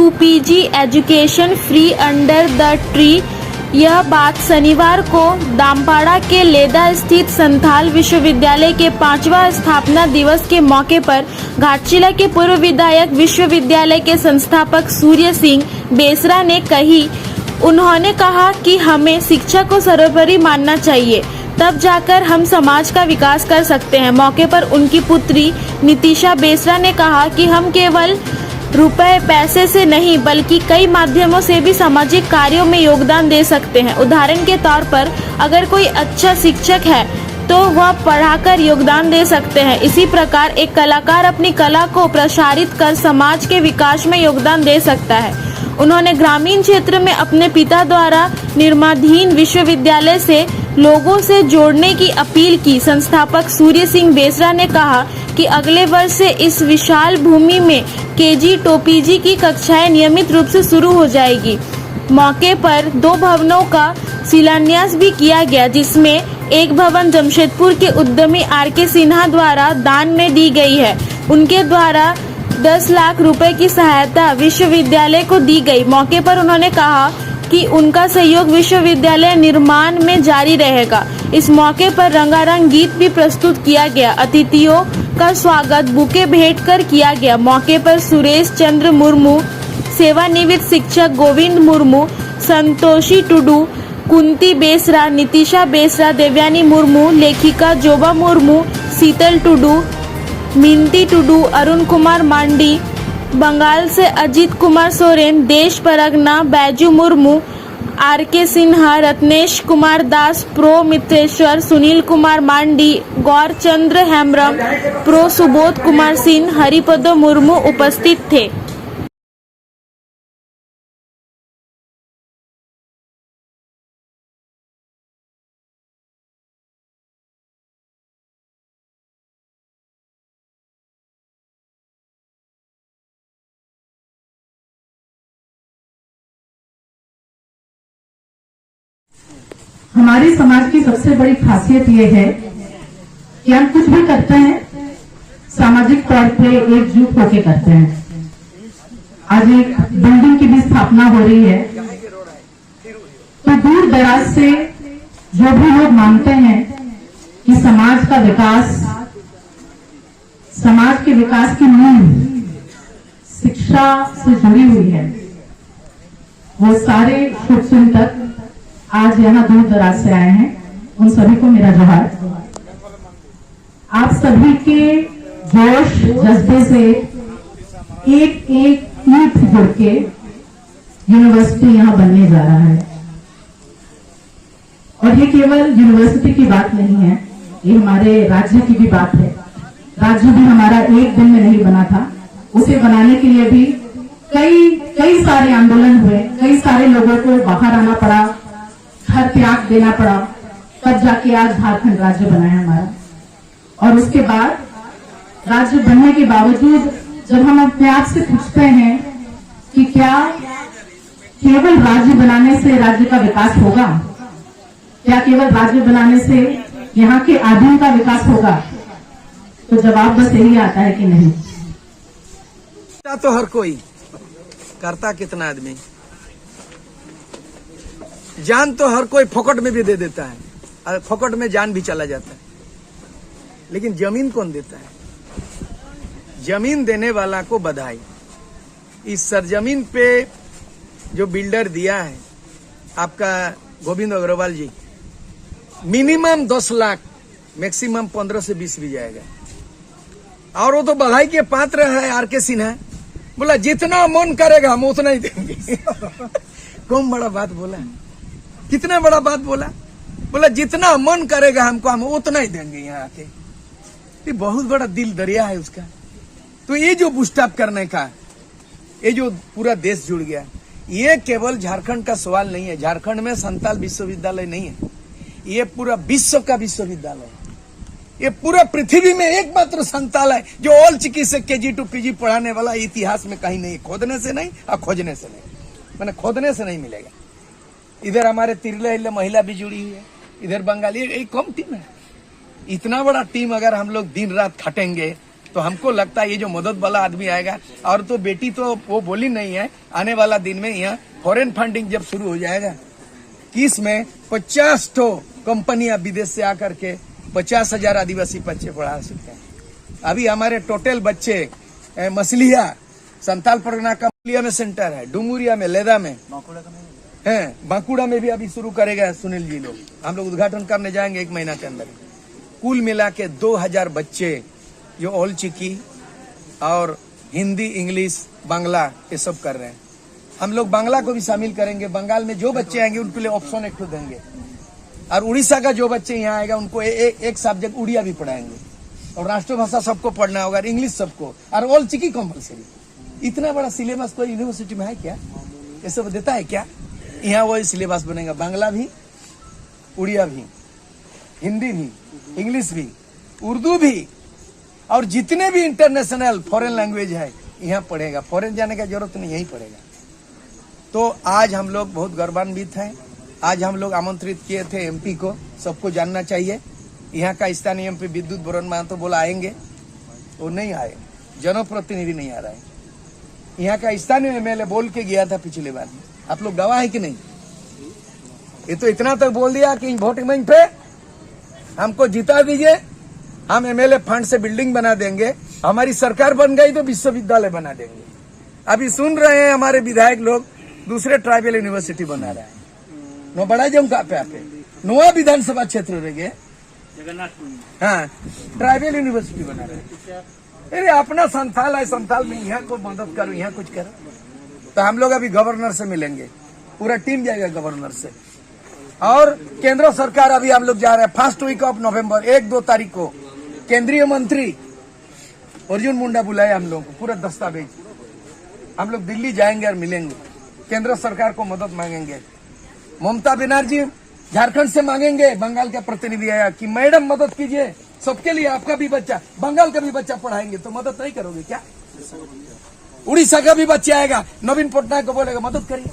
UPG education free under the tree. यह बात शनिवार को दामपाड़ा के लेदा स्थित संथाल विश्वविद्यालय के 5वां स्थापना दिवस के मौके पर घाटशिला के पूर्व विधायक विश्वविद्यालय के संस्थापक सूर्य सिंह बेसरा ने कही। उन्होंने कहा कि हमें शिक्षा को सर्वोपरि मानना चाहिए, तब जाकर हम समाज का विकास कर सकते हैं। मौके पर उनकी पुत्री नितिशा बेसरा ने कहा कि हम केवल रुपए पैसे से नहीं बल्कि कई माध्यमों से भी सामाजिक कार्यों में योगदान दे सकते हैं। उदाहरण के तौर पर अगर कोई अच्छा शिक्षक है तो वह पढ़ाकर योगदान दे सकते हैं। इसी प्रकार एक कलाकार अपनी कला को प्रसारित कर समाज के विकास में योगदान दे सकता है। उन्होंने ग्रामीण क्षेत्र में अपने पिता द्वारा निर्माणाधीन विश्वविद्यालय से लोगों से जोड़ने की अपील की। संस्थापक सूर्य सिंह बेसरा ने कहा कि अगले वर्ष से इस विशाल भूमि में केजी टू पीजी की कक्षाएं नियमित रूप से शुरू हो जाएगी। मौके पर 2 भवनों का शिलान्यास भी किया गया, जिसमें एक भवन जमशेदपुर के उद्यमी आर.के. सिन्हा द्वारा दान में दी गई है। उनके द्वारा 10 लाख रुपए की सहायता विश्वविद्यालय को दी गई। मौके पर उन्होंने कहा कि उनका सहयोग विश्वविद्यालय निर्माण में जारी रहेगा। इस मौके पर रंगारंग गीत भी प्रस्तुत किया गया। अतिथियों का स्वागत बुके भेंट कर किया गया। मौके पर सुरेश चंद्र मुर्मू, सेवानिवृत्त शिक्षक गोविंद मुर्मू, संतोषी टुडू, कुंती बेसरा, नितिशा बेसरा, देवयानी मुर्मू, लेखिका जोबा मुर्मू, शीतल टुडू, मिंती टुडू, अरुण कुमार मांडी, बंगाल से अजीत कुमार सोरेन, देश परगना बैजू मुर्मू, आर.के. सिन्हा, रत्नेश कुमार दास, प्रो मित्रेश्वर, सुनील कुमार मांडी, गौरचंद्र हेम्ब्रम, प्रो सुबोध कुमार सिंह, हरिपद मुर्मू उपस्थित थे। हमारे समाज की सबसे बड़ी खासियत ये है कि हम कुछ भी करते हैं सामाजिक तौर पे एकजुट होकर करते हैं। आज एक बिल्डिंग की भी स्थापना हो रही है, तो दूर दराज से जो भी लोग मानते हैं कि समाज का विकास, समाज के विकास की नींव शिक्षा से जुड़ी हुई है, वो सारे शुभचिंतक आज यहाँ दूर दराज से आए हैं। उन सभी को मेरा जोहार। आप सभी के जोश जज्बे से एक एक ईंट जुड़ के यूनिवर्सिटी यहाँ बनने जा रहा है। और ये केवल यूनिवर्सिटी की बात नहीं है, ये हमारे राज्य की भी बात है। राज्य भी हमारा एक दिन में नहीं बना था, उसे बनाने के लिए भी कई सारे आंदोलन हुए, कई सारे लोगों को बाहर आना पड़ा, घर त्याग देना पड़ा, तब जाके आज झारखंड राज्य बना है हमारा। और उसके बाद राज्य बनने के बावजूद जब हम अपने आप से पूछते हैं कि क्या केवल राज्य बनाने से राज्य का विकास होगा, क्या केवल राज्य बनाने से यहाँ के आदमी का विकास होगा, तो जवाब बस यही आता है कि नहीं। तो हर कोई करता कितना आदमी, जान तो हर कोई फोकट में भी दे देता है और फोकट में जान भी चला जाता है, लेकिन जमीन कौन देता है? जमीन देने वाला को बधाई। इस सरजमीन पे जो बिल्डर दिया है आपका गोविंद अग्रवाल जी, मिनिमम 10 लाख, मैक्सिमम 15 से 20 भी जाएगा। और वो तो बधाई के पात्र है आर.के. सिन्हा। बोला जितना मन करेगा हम उतना ही देंगे। कौन बड़ा बात बोला, कितना बड़ा बात बोला। बोला जितना मन करेगा हमको हम उतना ही देंगे यहाँ आके। ये बहुत बड़ा दिल दरिया है उसका। तो ये जो बूस्टअप करने का, ये जो पूरा देश जुड़ गया, ये केवल झारखंड का सवाल नहीं है। झारखंड में संथाल विश्वविद्यालय नहीं है, ये पूरा विश्व का विश्वविद्यालय है। ये पूरा पृथ्वी में एकमात्र संथाल है जो ऑल चिकित्सक केजी टू पीजी पढ़ाने वाला इतिहास में कहीं नहीं, खोदने से नहीं और खोजने से नहीं, मैंने खोदने से नहीं मिलेगा। इधर हमारे तिरले महिला भी जुड़ी हुई है, इधर बंगाली, एक कम टीम है। इतना बड़ा टीम अगर हम लोग दिन रात खटेंगे तो हमको लगता है ये जो मदद वाला आदमी आएगा, और तो बेटी तो वो बोली नहीं है, आने वाला दिन में यहाँ फॉरेन फंडिंग जब शुरू हो जाएगा कि इसमें 50 ठो कंपनियां विदेश से आकर के 50,000 आदिवासी बच्चे पढ़ा सकते हैं। अभी हमारे टोटल बच्चे मछलिया संताल परगना का मछलिया में सेंटर है, डुमुरिया में, लेदा में है, बांकुड़ा में भी अभी शुरू करेगा सुनील जी लोग। हम लोग उद्घाटन करने जाएंगे 1 महीना के अंदर। कुल मिला के 2000 बच्चे जो ऑल चिकी और हिंदी, इंग्लिश, बांग्ला ये सब कर रहे हैं। हम लोग बांग्ला को भी शामिल करेंगे। बंगाल में जो बच्चे आएंगे उनके लिए ऑप्शन एक देंगे, और उड़ीसा का जो बच्चे यहाँ आएगा उनको एक सब्जेक्ट उड़िया भी पढ़ाएंगे, और राष्ट्रभाषा सबको पढ़ना होगा, इंग्लिश सबको, और ऑल चिकी कंपलसरी। इतना बड़ा सिलेबस कोई यूनिवर्सिटी में है क्या? ये सब देता है क्या? यहाँ वही सिलेबस बनेगा, बांग्ला भी, उड़िया भी, हिंदी भी, इंग्लिश भी, उर्दू भी, और जितने भी इंटरनेशनल फॉरेन लैंग्वेज है यहाँ पढ़ेगा। फॉरेन जाने का जरूरत नहीं, यही पढ़ेगा। तो आज हम लोग बहुत गौरवान्वित हैं। आज हम लोग आमंत्रित किए थे एमपी को, सबको जानना चाहिए। यहाँ का स्थानीय एमपी विद्युत बरन महतो बोला आएंगे, वो नहीं आए, जनप्रतिनिधि नहीं आ रहा है। यहाँ का स्थानीय एमएलए बोल के गया था पिछले बार, आप लोग गवाह है कि नहीं? ये तो इतना तक बोल दिया कि वोटिंग मंच पे हमको जिता दीजिए, हम एमएलए फंड से बिल्डिंग बना देंगे, हमारी सरकार बन गई तो विश्वविद्यालय बना देंगे। अभी सुन रहे हैं हमारे विधायक लोग दूसरे ट्राइबल यूनिवर्सिटी बना रहे हैं। नो बड़ा जम का पे नोआ विधानसभा क्षेत्र रह गए, हाँ, ट्राइबल यूनिवर्सिटी बना रहे हैं। अरे अपना संथाल है, संथाल में यहाँ को मदद करो, यहाँ कुछ करो। तो हम लोग अभी गवर्नर से मिलेंगे, पूरा टीम जाएगा गवर्नर से, और केंद्र सरकार अभी हम लोग जा रहे हैं फर्स्ट वीक ऑफ नवंबर, 1-2 तारीख को केंद्रीय मंत्री अर्जुन मुंडा बुलाए हम लोग को, पूरा दस्तावेज। हम लोग दिल्ली जाएंगे और मिलेंगे, केंद्र सरकार को मदद मांगेंगे। ममता बनर्जी झारखंड से मांगेंगे, बंगाल का प्रतिनिधि आया कि मैडम मदद कीजिए, सबके लिए, आपका भी बच्चा, बंगाल का भी बच्चा पढ़ाएंगे, तो मदद नहीं करोगे क्या? उड़ीसा का भी बच्चा आएगा, नवीन पटनायक को बोलेगा मदद करिए।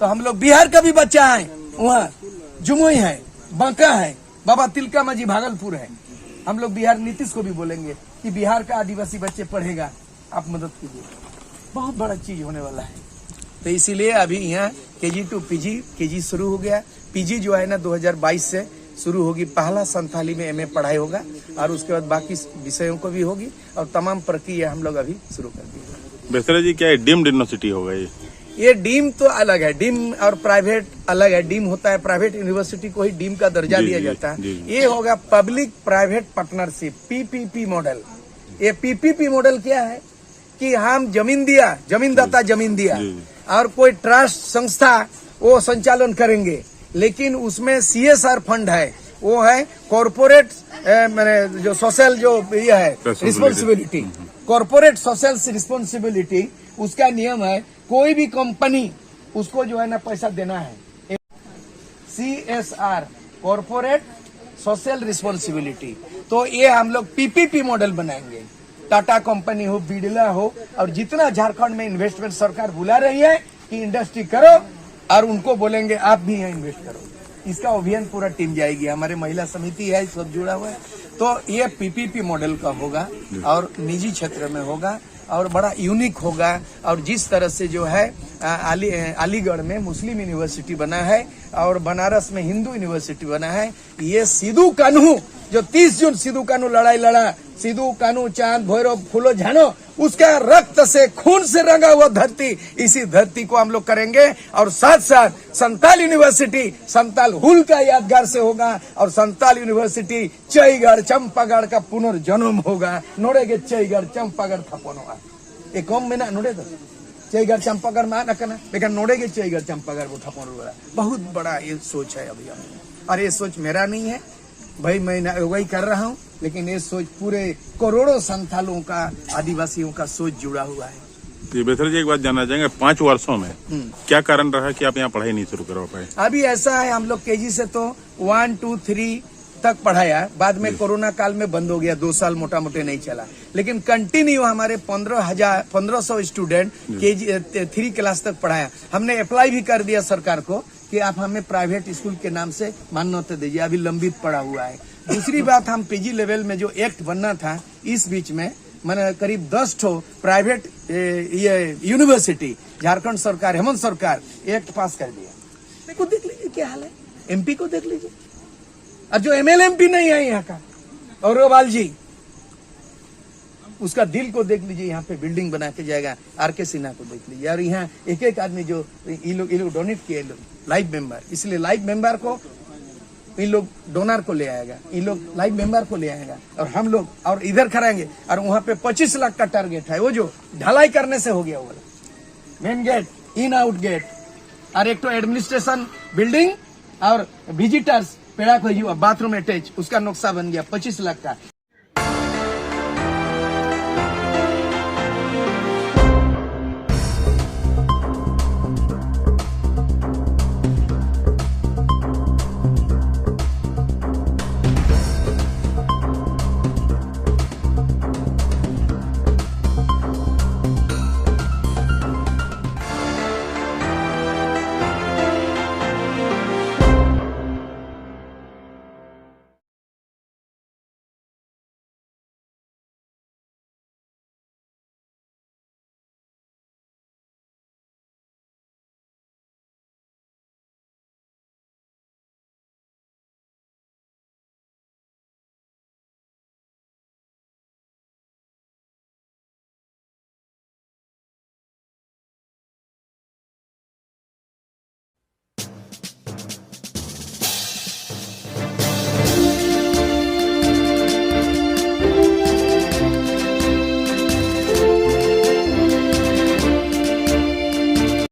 तो हम लोग बिहार का भी बच्चा है, वहाँ जमुई है, बांका है, बाबा तिलका मांझी भागलपुर है। हम लोग बिहार नीतीश को भी बोलेंगे कि बिहार का आदिवासी बच्चे पढ़ेगा, आप मदद कीजिए। बहुत बड़ा चीज होने वाला है। तो इसीलिए अभी यहाँ KG to PG, KG शुरू हो गया। PG जो है ना 2022 से शुरू होगी। पहला संथाली में MA पढ़ाई होगा, और उसके बाद बाकी विषयों को भी होगी, और तमाम प्रक्रिया हम लोग अभी शुरू कर दी। बेसरा जी, क्या डीम्ड यूनिवर्सिटी होगा ये डीम तो अलग है, डीम और प्राइवेट अलग है। डीम होता है प्राइवेट यूनिवर्सिटी को ही डीम का दर्जा दिया जाता है। ये होगा public private partnership, PPP model. ये PPP मॉडल क्या है कि हम जमीन दिया, जमीनदाता जमीन दिया, और कोई ट्रस्ट संस्था वो संचालन करेंगे, लेकिन उसमें CSR फंड है, वो है कॉर्पोरेट जो सोशल जो ये है रिस्पॉन्सिबिलिटी, कॉर्पोरेट सोशल रिस्पॉन्सिबिलिटी। उसका नियम है कोई भी कंपनी उसको जो है ना पैसा देना है। CSR corporate social responsibility. तो ये हम लोग PPP मॉडल बनाएंगे। टाटा कंपनी हो, बिड़ला हो, और जितना झारखंड में इन्वेस्टमेंट सरकार बुला रही है कि इंडस्ट्री करो, और उनको बोलेंगे आप भी यहाँ इन्वेस्ट करो। इसका अभियान पूरा टीम जाएगी, हमारे महिला समिति है, सब जुड़ा हुआ है। तो ये PPP मॉडल का होगा, और निजी क्षेत्र में होगा, और बड़ा यूनिक होगा। और जिस तरह से जो है अलीगढ़ में मुस्लिम यूनिवर्सिटी बना है, और बनारस में हिंदू यूनिवर्सिटी बना है, ये सिद्धू कान्हू जो 30 जून सिद्धू कान्हू लड़ाई लड़ा, सिद्धू कान्हू चांद भैरव फूलो जानो, उसका रक्त से खून से रंगा हुआ धरती, इसी धरती को हम लोग करेंगे। और साथ साथ संताल यूनिवर्सिटी संताल हुल का यादगार से होगा, और संताल यूनिवर्सिटी चईगढ़ चंपागढ़ का पुनर्जन्म होगा। नोड़ेगे चईगढ़ चंपागढ़ थपोनोगा ये कम में ना नोड़े तो चईगढ़ चंपागढ़ में ना लेकिन नोड़ेगे चईगढ़ चंपागढ़ को थपोन। बहुत बड़ा ये सोच है अभी हमें, और ये सोच मेरा नहीं है भाई, मैं वही कर रहा हूँ, लेकिन ये सोच पूरे करोड़ों संथालों का, आदिवासियों का सोच जुड़ा हुआ है। जी बेसरा जी, एक बात जानना चाहेंगे, 5 वर्षों में क्या कारण रहा कि आप यहाँ पढ़ाई नहीं शुरू करवा पाए? अभी ऐसा है, हम लोग KG से तो 1, 2, 3 तक पढ़ाया, बाद में कोरोना काल में बंद हो गया, 2 साल मोटा मोटे नहीं चला, लेकिन कंटिन्यू हमारे 1500 स्टूडेंट KG 3 क्लास तक पढ़ाया। हमने अप्लाई भी कर दिया सरकार को कि आप हमें प्राइवेट स्कूल के नाम से मान्यता दीजिए, अभी लंबित पड़ा हुआ है। दूसरी बात, हम पीजी लेवल में जो एक्ट बनना था, इस बीच में मैंने करीब 10 ठो प्राइवेट ये यूनिवर्सिटी झारखंड सरकार, हेमंत सरकार एक्ट पास कर दिया। देखो, देख लीजिए क्या हाल है, एमपी को देख लीजिए, और जो एमएलए एमपी नहीं है यहाँ का औरवाल जी, उसका दिल को देख लीजिए, यहाँ पे बिल्डिंग बना के जाएगा। आरके सिन्हा को देख लीजिए, और यहाँ एक एक आदमी जो ये लोग डोनेट किए लाइव मेंबर, इसलिए लाइव मेंबर को इन लोग डोनर को ले आएगा, इन लोग लाइव मेंबर को ले आएगा, और हम लोग और इधर कराएंगे। और वहां पे 25 लाख का टारगेट है, वो जो ढलाई करने से हो गया वो main gate, in out gate, और एक तो एडमिनिस्ट्रेशन बिल्डिंग और विजिटर्स पेड़ा को बाथरूम अटैच, उसका नक्शा बन गया 25 लाख का।